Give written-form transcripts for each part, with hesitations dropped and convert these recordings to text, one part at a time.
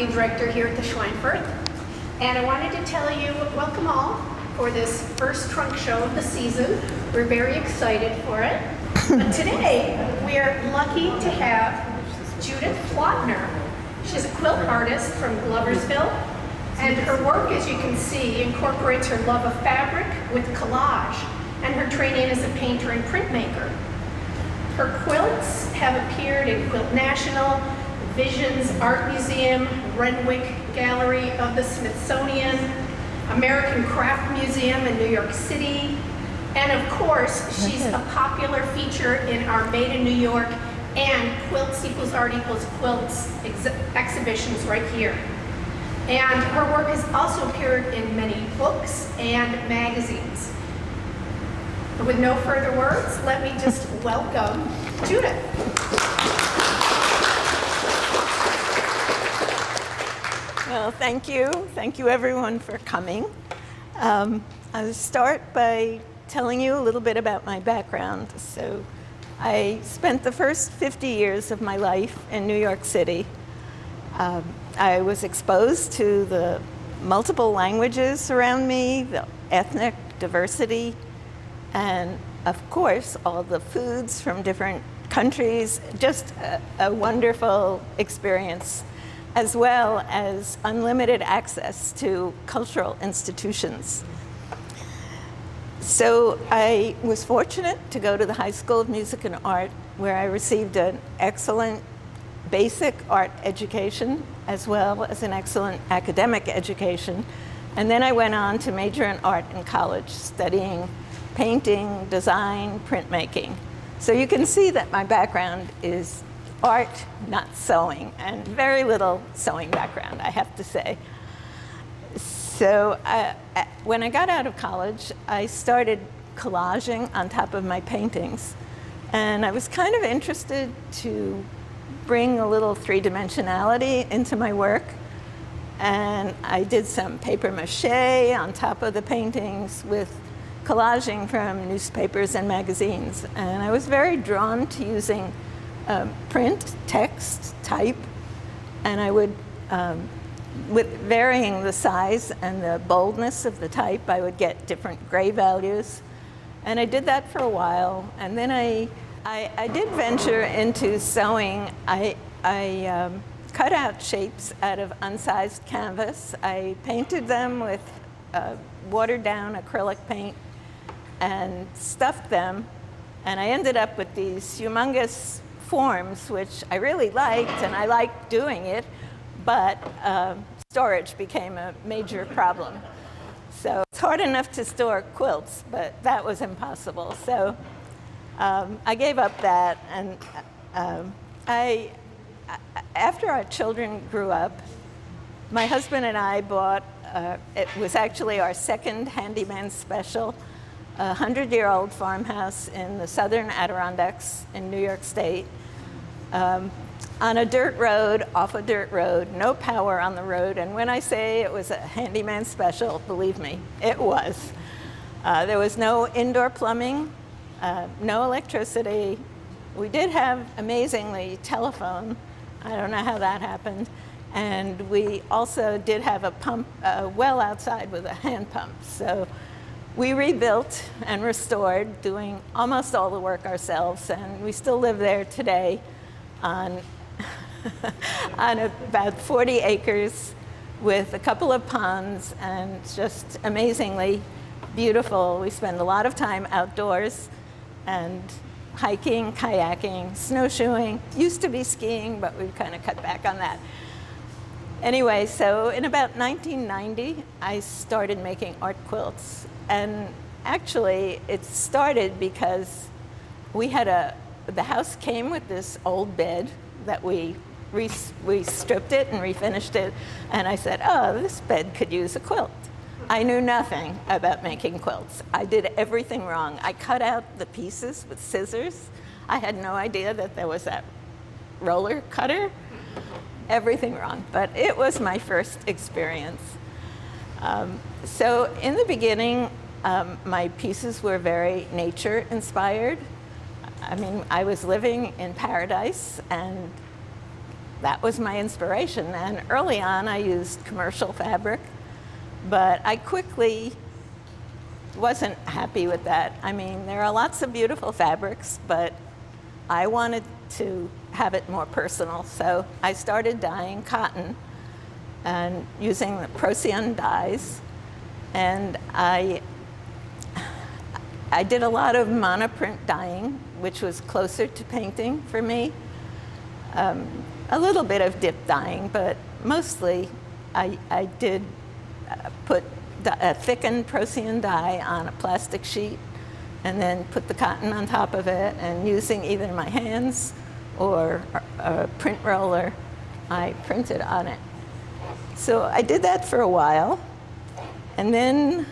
marketing director here at the Schweinfurth. And I wanted to tell you, welcome all for this first trunk show of the season. We're very excited for it. But today, we are lucky to have Judith Plotner. She's a quilt artist from Gloversville. And her work, as you can see, incorporates her love of fabric with collage and her training as a painter and printmaker. Her quilts have appeared in Quilt National, Visions Art Museum, Renwick Gallery of the Smithsonian, American Craft Museum in New York City, and of course, she's a popular feature in our Made in New York and Quilts = Art = Quilts exhibitions right here. And her work has also appeared in many books and magazines. With no further words, let me just welcome Judith. Well, thank you. Thank you everyone for coming. I'll start by telling you a little bit about my background. So I spent the first 50 years of my life in New York City. I was exposed to the multiple languages around me, the ethnic diversity, and of course, all the foods from different countries. Just a wonderful experience, as well as unlimited access to cultural institutions. So I was fortunate to go to the High School of Music and Art, where I received an excellent basic art education, as well as an excellent academic education. And then I went on to major in art in college, studying painting, design, printmaking. So you can see that my background is art, not sewing, and very little sewing background, I have to say. So when I got out of college, I started collaging on top of my paintings. And I was kind of interested to bring a little three-dimensionality into my work. And I did some paper mache on top of the paintings with collaging from newspapers and magazines. And I was very drawn to using print, text, type, and I would, with varying the size and the boldness of the type, I would get different gray values. And I did that for a while. And then I did venture into sewing. I cut out shapes out of unsized canvas. I painted them with watered down acrylic paint and stuffed them. And I ended up with these humongous forms, which I really liked, and I liked doing it, but storage became a major problem. So it's hard enough to store quilts, but that was impossible. So I gave up that, and after our children grew up, my husband and I bought, it was actually our second handyman special, a 100-year-old farmhouse in the southern Adirondacks in New York State, on a dirt road, off a dirt road, no power on the road. And when I say it was a handyman special, believe me, it was. There was no indoor plumbing, no electricity. We did have, amazingly, telephone. I don't know how that happened. And we also did have a pump, a well outside with a hand pump. So we rebuilt and restored, doing almost all the work ourselves, and we still live there today on, on about 40 acres with a couple of ponds, and just amazingly beautiful. We spend a lot of time outdoors and hiking, kayaking, snowshoeing. Used to be skiing, but we've kind of cut back on that. Anyway, so in about 1990, I started making art quilts. And actually, it started because we had the house came with this old bed that we stripped it and refinished it. And I said, oh, this bed could use a quilt. I knew nothing about making quilts. I did everything wrong. I cut out the pieces with scissors. I had no idea that there was that roller cutter. Everything wrong, but it was my first experience. So in the beginning, my pieces were very nature inspired. I mean, I was living in paradise, and that was my inspiration. And early on, I used commercial fabric, but I quickly wasn't happy with that. I mean, there are lots of beautiful fabrics, but I wanted to have it more personal. So I started dyeing cotton and using the Procyon dyes. And I did a lot of monoprint dyeing, which was closer to painting for me. A little bit of dip dyeing, but mostly I did put a thickened Procyon dye on a plastic sheet and then put the cotton on top of it, and using either my hands or a print roller, I printed on it. So I did that for a while, and then,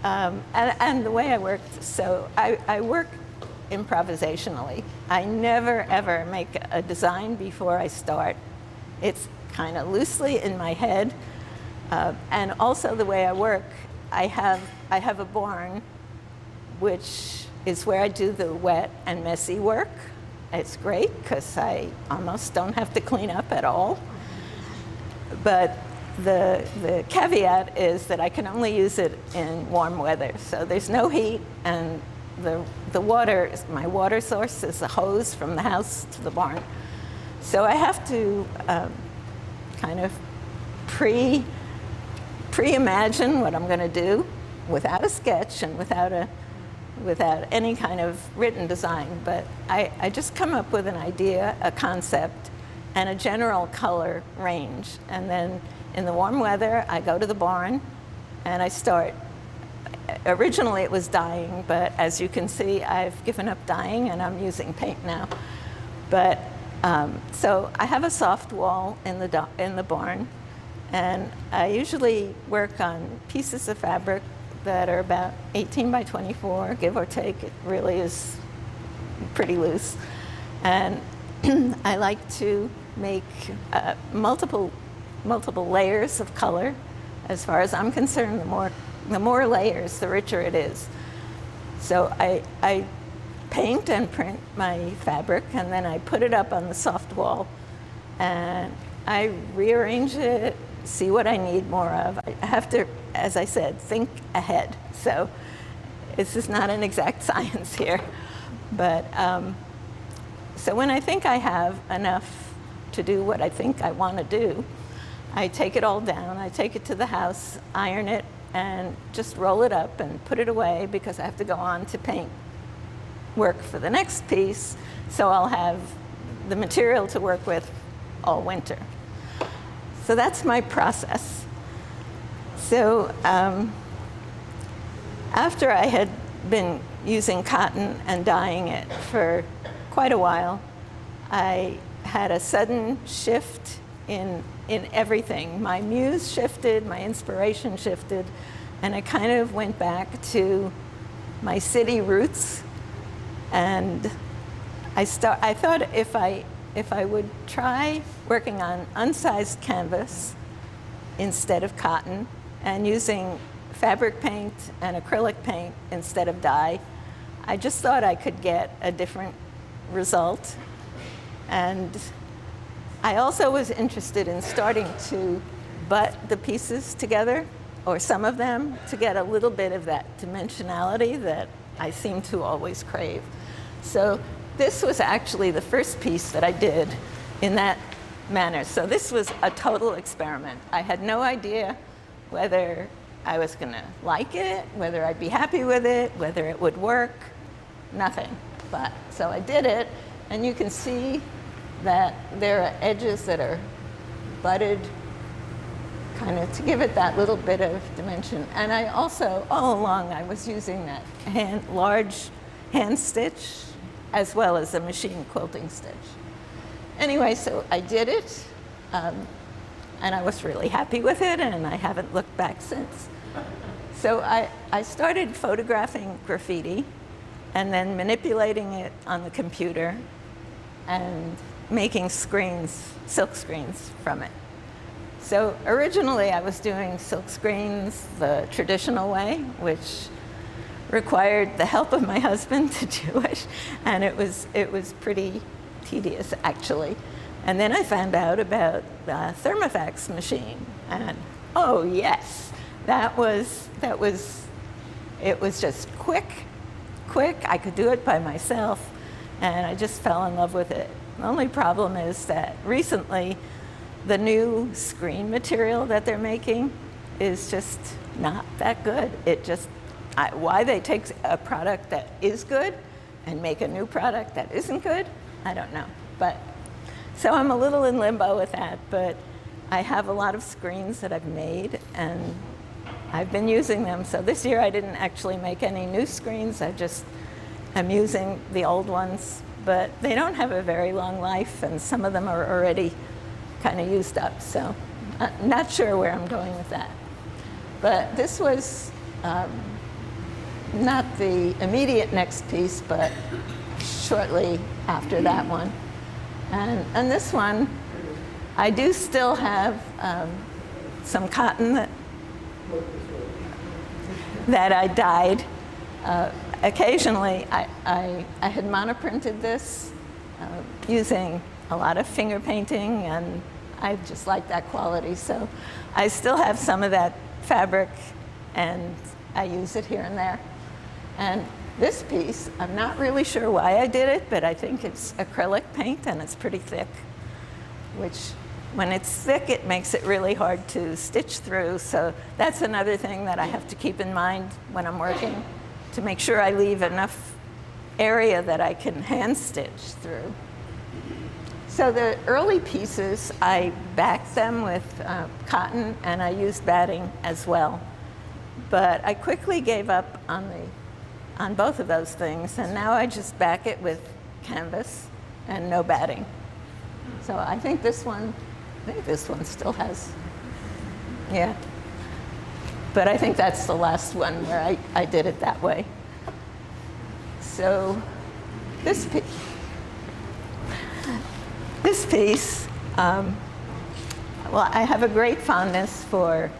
and the way I worked, so I work improvisationally. I never ever make a design before I start. It's kind of loosely in my head. And also the way I work, I have a barn, which is where I do the wet and messy work. It's great because I almost don't have to clean up at all. But the caveat is that I can only use it in warm weather. So there's no heat, and the water, my water source is a hose from the house to the barn. So I have to kind of pre-imagine what I'm going to do without a sketch and without any kind of written design. But I just come up with an idea, a concept, and a general color range. And then in the warm weather, I go to the barn and I start. Originally it was dyeing, but as you can see, I've given up dyeing and I'm using paint now. But so I have a soft wall in the barn, and I usually work on pieces of fabric that are about 18 by 24, give or take. It really is pretty loose. And I like to make multiple layers of color. As far as I'm concerned, the more layers, the richer it is. So I paint and print my fabric, and then I put it up on the soft wall, and I rearrange it, see what I need more of. I have to, as I said, think ahead. So this is not an exact science here. But so when I think I have enough to do what I think I want to do, I take it all down, I take it to the house, iron it, and just roll it up and put it away, because I have to go on to paint work for the next piece, so I'll have the material to work with all winter. So that's my process. So after I had been using cotton and dyeing it for quite a while, I had a sudden shift in everything. My muse shifted, my inspiration shifted, and I kind of went back to my city roots. And I thought if I would try working on unsized canvas instead of cotton, and using fabric paint and acrylic paint instead of dye, I just thought I could get a different result. And I also was interested in starting to butt the pieces together, or some of them, to get a little bit of that dimensionality that I seem to always crave. So this was actually the first piece that I did in that manner. So this was a total experiment. I had no idea whether I was going to like it, whether I'd be happy with it, whether it would work, nothing. But so I did it, and you can see that there are edges that are butted, kind of to give it that little bit of dimension. And I also, all along, I was using that large hand stitch as well as a machine quilting stitch. Anyway, so I did it, and I was really happy with it, and I haven't looked back since. So I started photographing graffiti and then manipulating it on the computer and making screens, silk screens from it. So originally I was doing silk screens the traditional way, which required the help of my husband to do it, and it was pretty tedious, actually. And then I found out about the Thermofax machine, and oh yes, it was just quick. I could do it by myself, and I just fell in love with it. The only problem is that recently, the new screen material that they're making is just not that good. Why they take a product that is good and make a new product that isn't good, I don't know. So I'm a little in limbo with that, but I have a lot of screens that I've made, and I've been using them. So this year I didn't actually make any new screens. I'm using the old ones, but they don't have a very long life, and some of them are already kind of used up. So I'm not sure where I'm going with that. But this was not the immediate next piece, but shortly after that one. And this one, I do still have some cotton that I dyed. Occasionally, I had monoprinted this using a lot of finger painting, and I just like that quality. So I still have some of that fabric, and I use it here and there. And this piece, I'm not really sure why I did it, but I think it's acrylic paint, and it's pretty thick, which when it's thick, it makes it really hard to stitch through. So that's another thing that I have to keep in mind when I'm working, to make sure I leave enough area that I can hand stitch through. So the early pieces, I backed them with cotton, and I used batting as well. But I quickly gave up on both of those things, and now I just back it with canvas and no batting. So I think this one still has, yeah. But I think that's the last one where I did it that way. So this piece, well, I have a great fondness for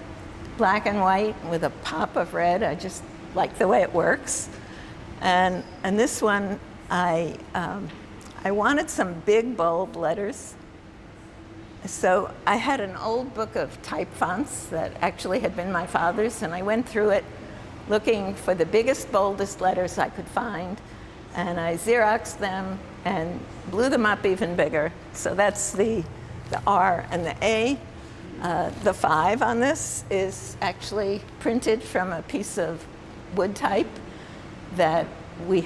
black and white with a pop of red. I just like the way it works. And this one, I wanted some big, bold letters. So I had an old book of type fonts that actually had been my father's, and I went through it looking for the biggest, boldest letters I could find, and I Xeroxed them and blew them up even bigger. So that's the R and the A. The 5 on this is actually printed from a piece of wood type that we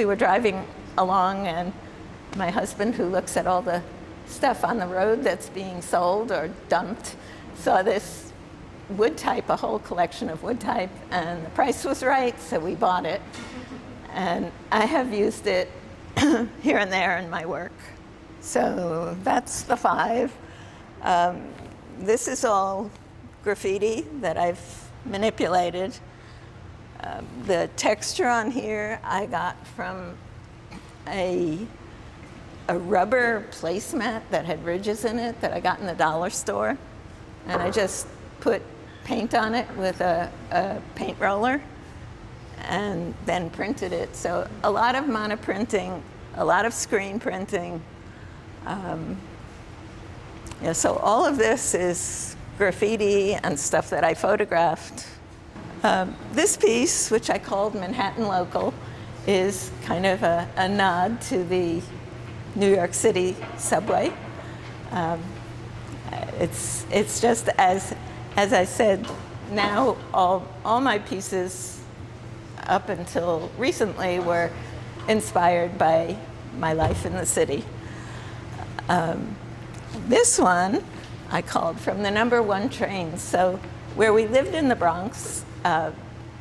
were driving along, and my husband, who looks at all the stuff on the road that's being sold or dumped, saw this wood type, a whole collection of wood type, and the price was right, so we bought it. And I have used it here and there in my work. So that's the 5. This is all graffiti that I've manipulated. The texture on here I got from a rubber placemat that had ridges in it that I got in the dollar store. And I just put paint on it with a paint roller and then printed it. So a lot of monoprinting, a lot of screen printing. Yeah, so all of this is graffiti and stuff that I photographed. This piece, which I called Manhattan Local, is kind of a nod to the New York City subway. It's just as I said, now all my pieces up until recently were inspired by my life in the city. This one I called From the Number 1 Train. So where we lived in the Bronx,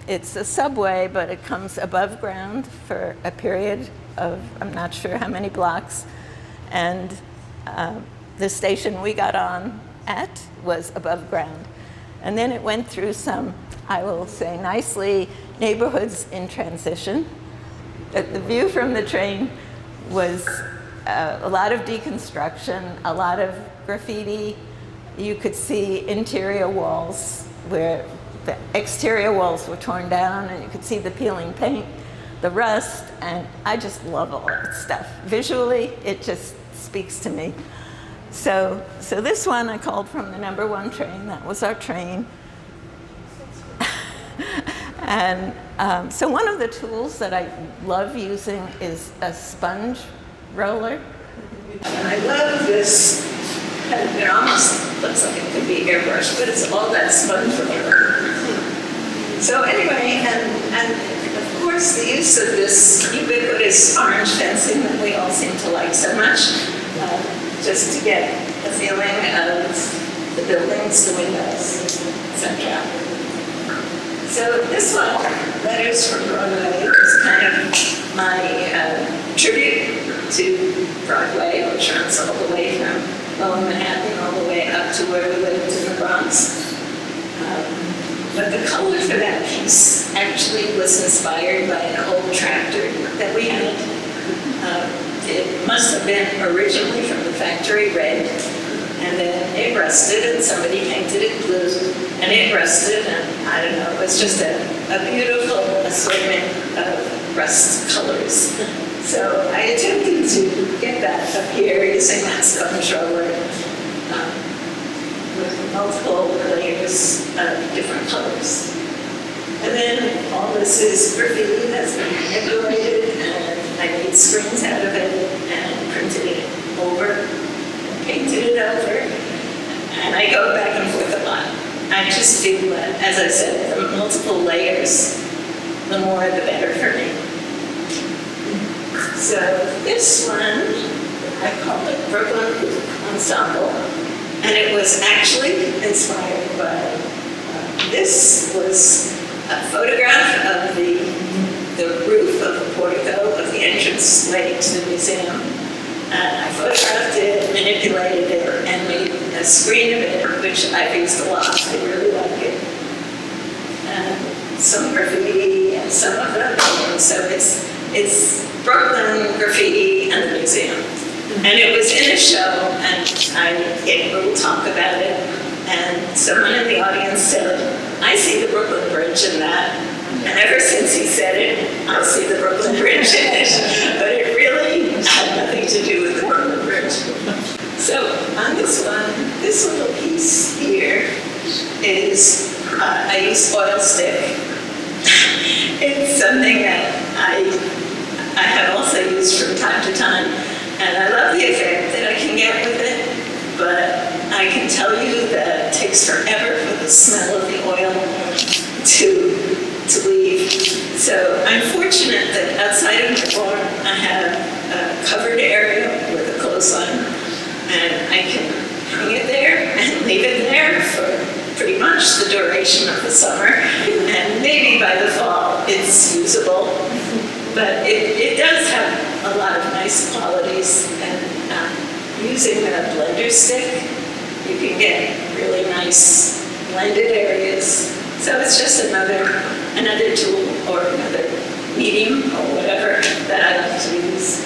it's a subway, but it comes above ground for a period of, I'm not sure how many blocks. And the station we got on at was above ground. And then it went through some, I will say nicely, neighborhoods in transition. The view from the train was a lot of deconstruction, a lot of graffiti. You could see interior walls where the exterior walls were torn down, and you could see the peeling paint, the rust, and I just love all that stuff. Visually, it just speaks to me. So this one I called from the #1 train. That was our train. And so one of the tools that I love using is a sponge roller. And I love this. It almost looks like it could be airbrush, but it's all that sponge roller. So anyway, and of course the use of this ubiquitous orange fencing that we all seem to like so much, just to get a feeling of the buildings, the windows, etc. So this one, Letters from Broadway, is kind of my tribute to Broadway, which runs all the way from Lower Manhattan all the way up to where we lived in the Bronx. But the color for that piece actually was inspired by an old tractor that we had. It must have been originally from the factory red, and then it rusted, and somebody painted it blue, and it rusted, and I don't know, it was just a beautiful assortment of rust colors. So I attempted to get that up here using that sponge roller with multiple layers of different colors. And then all this is graffiti that's been manipulated, and I made screens out of it and printed it over, and painted it over, and I go back and forth a lot. I just feel that, as I said, the multiple layers, the more the better for me. So this one, I call it Brooklyn Ensemble, and it was actually inspired by, this was a photograph of the roof of the portico of the entrance way to the museum. And I photographed it, manipulated it, and made a screen of it, which I've used a lot. I really like it. And some graffiti and some of the paintings. So it's Brooklyn graffiti and the museum. And it was in a show, and I gave a little talk about it. And someone in the audience said, "I see the Brooklyn Bridge in that." And ever since he said it, I see the Brooklyn Bridge in it. But it really had nothing to do with the Brooklyn Bridge. So on this one, this little piece here is, I use oil stick. It's something that I have also used from time to time. And I love the effect that I can get with it. But I can tell you that it takes forever for the smell of the oil to leave. So I'm fortunate that outside of my barn I have a covered area with a clothesline, and I can hang it there and leave it there for pretty much the duration of the summer, and maybe by the fall it's usable. But it does have a lot of nice qualities, and using the blender stick, you can get really nice blended areas. So it's just another tool or another medium or whatever that I like to use.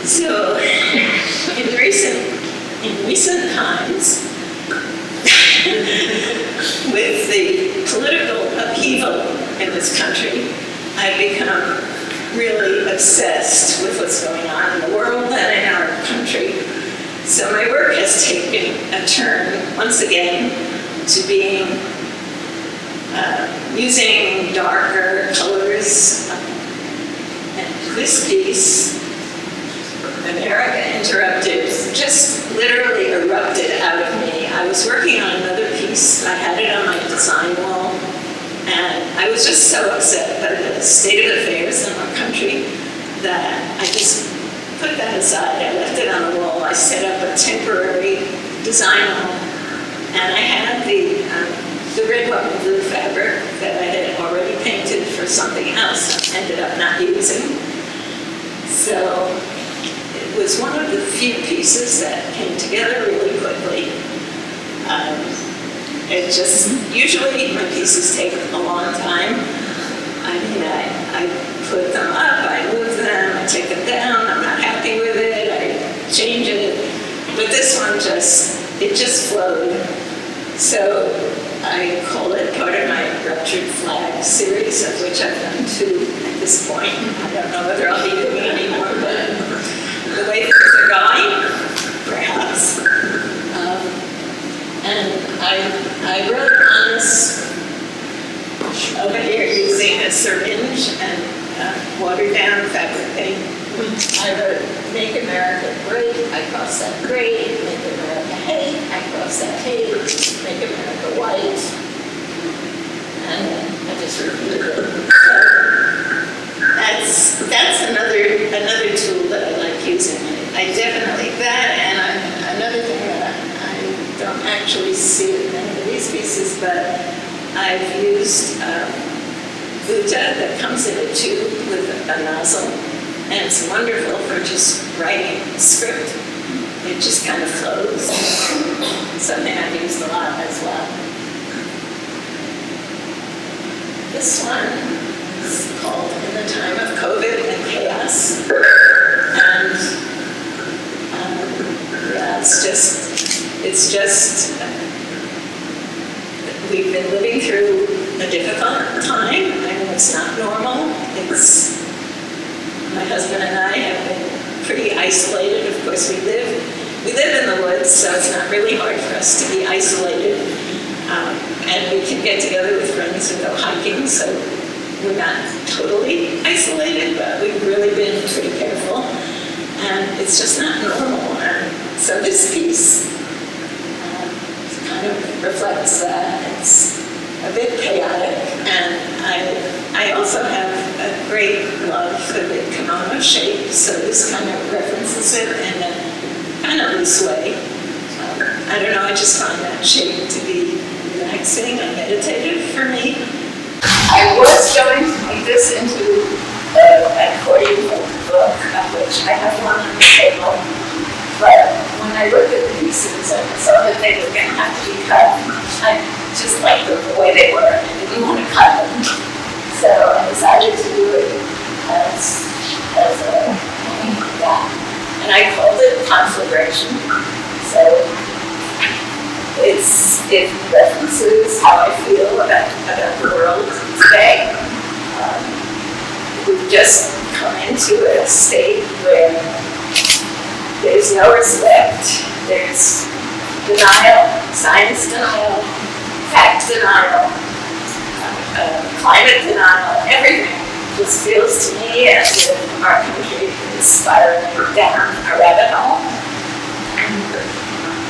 So in recent times, with the political upheaval in this country, I've become really obsessed with what's going on in the world and in our country. So my work has taken a turn, once again, to being using darker colors. And this piece, America Interrupted, just literally erupted out of me. I was working on another piece. I had it on my design wall. And I was just so upset by the state of affairs in our country that I just put that aside. I left it on the wall. I set up a temporary design wall. And I had the red, white, and blue fabric that I had already painted for something else and ended up not using. So it was one of the few pieces that came together really quickly. It just, usually my pieces take a long time. I mean, I put them up, I move them, I take them down, I'm not happy with it, I change it. But this one it just flowed. So I call it part of my Ruptured Flag series, of which I've done 2 at this point. I don't know whether I'll be doing any more, but the way I wrote on this over here using a syringe and watered down fabric paint. I wrote, make America great, I crossed that great, make America hate, I crossed that hate, make America white, and I just repeated it. So that's another tool that I like using. I definitely, that and another thing that I don't actually see in any of these pieces, but I've used Buta that comes in a tube with a nozzle, and it's wonderful for just writing a script. It just kind of flows. Something I've used a lot as well. This one is called In the Time of COVID and Chaos. And yeah, it's just we've been living through a difficult time. I know it's not normal. My husband and I have been pretty isolated. Of course, we live in the woods, so it's not really hard for us to be isolated. And we can get together with friends and go hiking, so we're not totally isolated, but we've really been pretty careful. And it's just not normal. And so this piece kind of reflects that. It's a bit chaotic, and I also have a great love for the kimono shape, so this kind of references it in a kind of loose way. I don't know, I just find that shape to be relaxing and meditative for me. I was going to make this into an accordion book, of which I have one on the table, but when I looked at the pieces and saw that they were going to have to be cut, I just liked them the way they were. I didn't want to cut them. So I decided to do it as a that. And I called it Conflagration. So it references how I feel about the world today. We've just come into a state where there's no respect, there's denial, science denial, fact denial, climate denial, everything just feels to me as if our country is spiraling down a rabbit hole.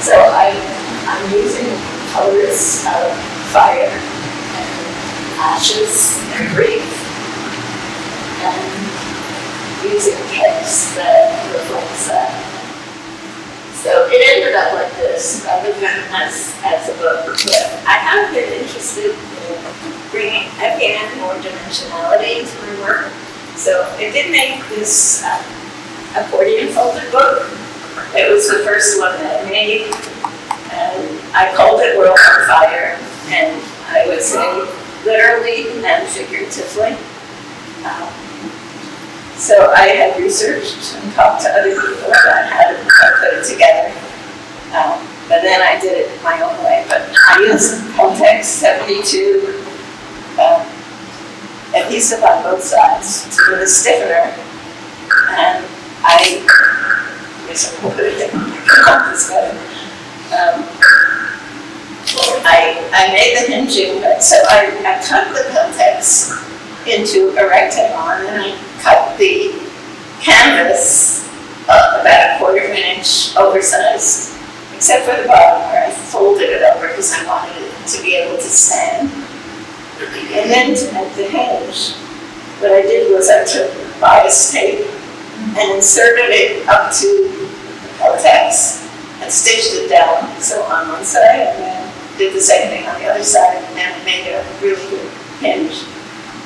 So I'm using colors of fire and ashes and grief, and using text that reflects that. So it ended up like this, rather than as a book. But I have been interested in bringing again more dimensionality to my work. So I did make this accordion folded book. It was the first one that I made, and I called it World on Fire, and I would say literally and figuratively. So I had researched and talked to other people about how to put it together. But then I did it my own way. But I used Peltex 72 adhesive on both sides with a stiffener. And I guess I'm going to put it down. This better. I made the hinging, so I cut the Peltex into a rectangle, and then I cut the canvas about a quarter of an inch oversized, except for the bottom where I folded it over because I wanted it to be able to stand. And then to make the hinge, what I did was I took bias tape and inserted it up to the Peltex and stitched it down. So on one side, and then did the same thing on the other side, and it made a really good hinge.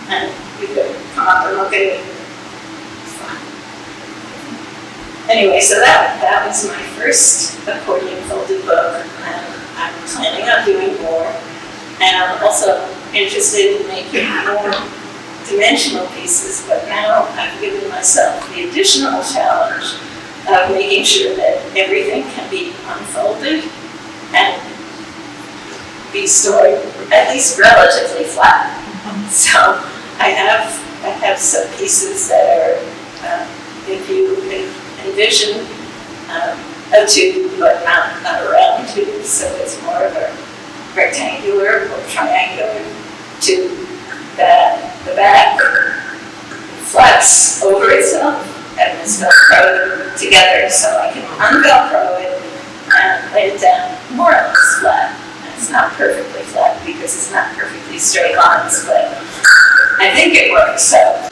And you could come up and look at it. Anyway, so that was my first accordion folded book, and I'm planning on doing more. And I'm also interested in making more dimensional pieces, but now I've given myself the additional challenge of making sure that everything can be unfolded and be stored at least relatively flat. So I have some pieces that are, if you envision a tube, but not a round tube, so it's more of a rectangular or triangular tube that the back flex over itself and is Velcroed together, so I can unvelcro it and lay it down more or less flat. And it's not perfectly flat because it's not perfectly straight lines, but I think it works. So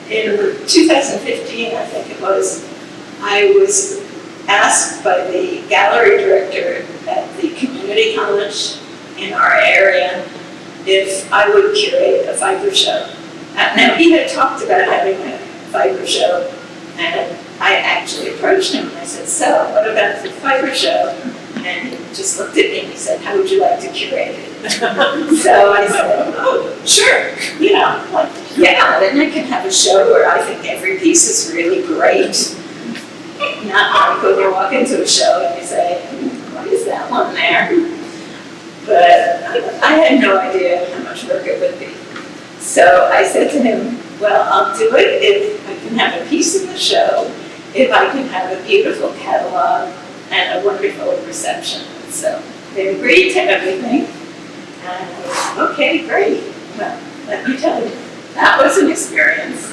in 2015, I think it was, I was asked by the gallery director at the community college in our area if I would curate a fiber show. Now, he had talked about having a fiber show, and I actually approached him and I said, so what about the fiber show? And he just looked at me and he said, how would you like to curate it? So I said, oh, sure, you know, like, yeah, then I can have a show where I think every piece is really great. Not like when you walk into a show and you say, why is that one there? But I had no idea how much work it would be. So I said to him, well, I'll do it if I can have a piece in the show, if I can have a beautiful catalog and a wonderful reception. So they agreed to everything. And I was, okay, great. Well, let me tell you, that was an experience.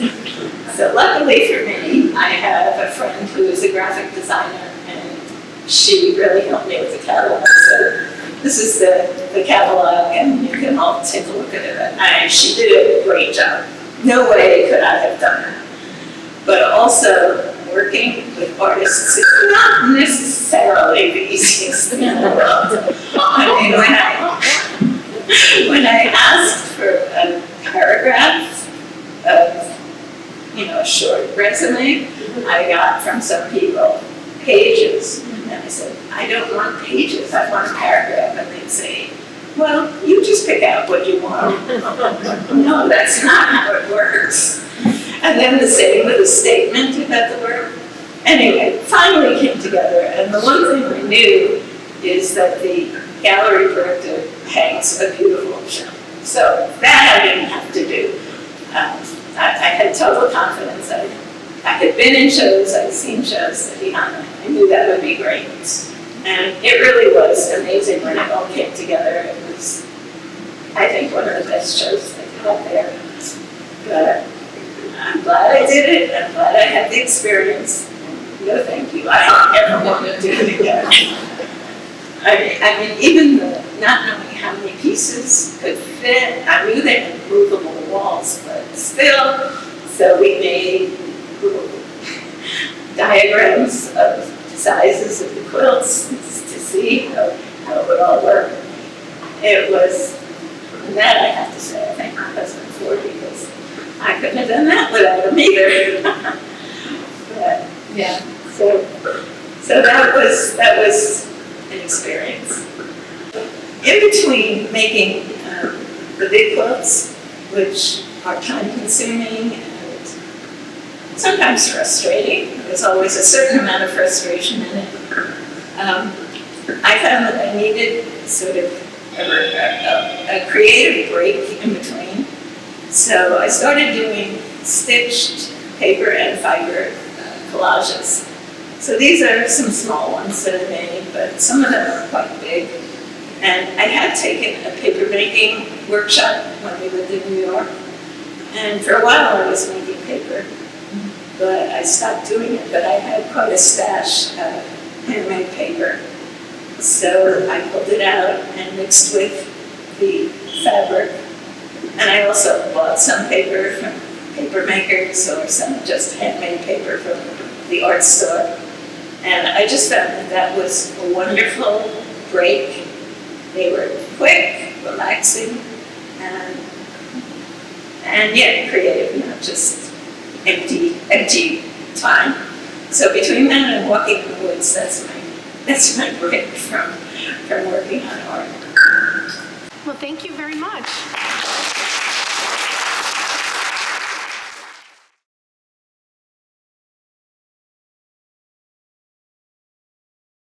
So luckily for me, I have a friend who is a graphic designer, and she really helped me with the catalog. So this is the catalog, and you can all take a look at it. And she did a great job. No way could I have done it. But also, working with artists is not necessarily the easiest thing in the world. I mean, when I asked for a paragraph of, you know, a short resume, I got from some people pages. And I said, I don't want pages, I want a paragraph. And they'd say, well, you just pick out what you want. No, that's not how it works. And then the same with a statement about the work. Anyway, finally came together, and the one thing I knew is that the gallery director hangs a beautiful show. So that I didn't have to do. I had total confidence. I had been in shows, I'd seen shows that I knew that would be great. And it really was amazing when it all came together. It was, I think, one of the best shows that I had there. But I'm glad I did it. I'm glad I had the experience. No, thank you. I don't ever want to do it again. I mean, even not knowing how many pieces could fit, I knew they had movable walls, but still, so we made little diagrams of sizes of the quilts to see how it would all work. It was, that I have to say, I thank my husband for, because I couldn't have done that without him either. But yeah, so that was an experience. In between making the big quilts, which are time consuming and sometimes frustrating, there's always a certain amount of frustration in it, I found that I needed sort of a creative break in between. So I started doing stitched paper and fiber collages. So these are some small ones that I made, but some of them are quite big. And I had taken a paper making workshop when we lived in New York. And for a while I was making paper, but I stopped doing it. But I had quite a stash of handmade paper. So I pulled it out and mixed with the fabric. And I also bought some paper from paper makers or some just handmade paper from the art store. And I just found that that was a wonderful break. They were quick, relaxing, and yet creative, not just empty time. So between that and walking in the woods, that's my break from working on art. Well, thank you very much.